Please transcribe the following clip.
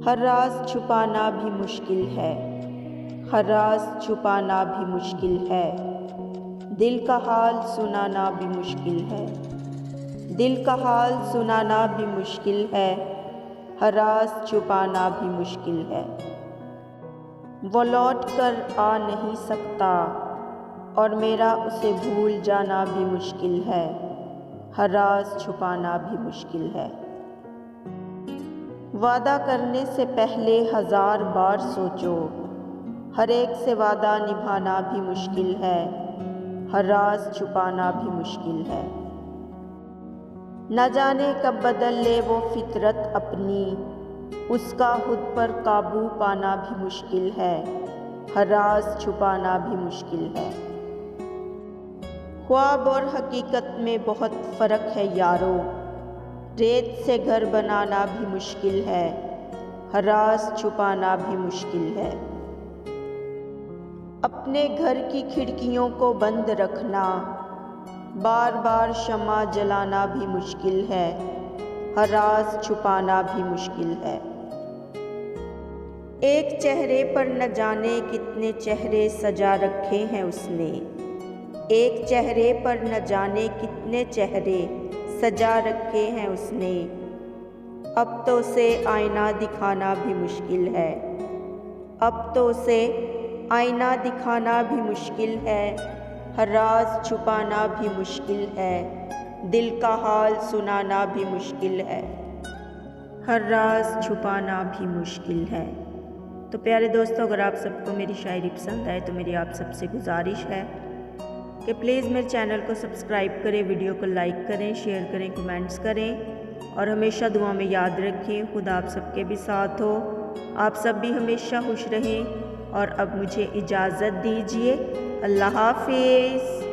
हर राज छुपाना भी मुश्किल है, हर राज छुपाना भी मुश्किल है। दिल का हाल सुनाना भी मुश्किल है, दिल का हाल सुनाना भी मुश्किल है। हर राज छुपाना भी मुश्किल है। वो लौट कर आ नहीं सकता और मेरा उसे भूल जाना भी मुश्किल है। हर राज छुपाना भी मुश्किल है। वादा करने से पहले 1000 बार सोचो, हर एक से वादा निभाना भी मुश्किल है। हर राज छुपाना भी मुश्किल है। न जाने कब बदल ले वो फितरत अपनी, उसका खुद पर काबू पाना भी मुश्किल है। हर राज छुपाना भी मुश्किल है। ख्वाब और हकीकत में बहुत फ़र्क है यारो, रेत से घर बनाना भी मुश्किल है। हर राज छुपाना भी मुश्किल है। अपने घर की खिड़कियों को बंद रखना, बार बार शम्मा जलाना भी मुश्किल है। हर राज छुपाना भी मुश्किल है। एक चेहरे पर न जाने कितने चेहरे सजा रखे हैं उसने, एक चेहरे पर न जाने कितने चेहरे सजा रखे हैं उसने। अब तो उसे आईना दिखाना भी मुश्किल है, अब तो उसे आईना दिखाना भी मुश्किल है। हर राज छुपाना भी मुश्किल है, दिल का हाल सुनाना भी मुश्किल है। हर राज छुपाना भी मुश्किल है। तो प्यारे दोस्तों, अगर आप सबको मेरी शायरी पसंद आए तो मेरी आप सबसे गुजारिश है कि प्लीज़ मेरे चैनल को सब्सक्राइब करें, वीडियो को लाइक करें, शेयर करें, कमेंट्स करें और हमेशा दुआ में याद रखें। खुदा आप सबके भी साथ हो, आप सब भी हमेशा खुश रहें। और अब मुझे इजाज़त दीजिए। अल्लाह हाफिज़।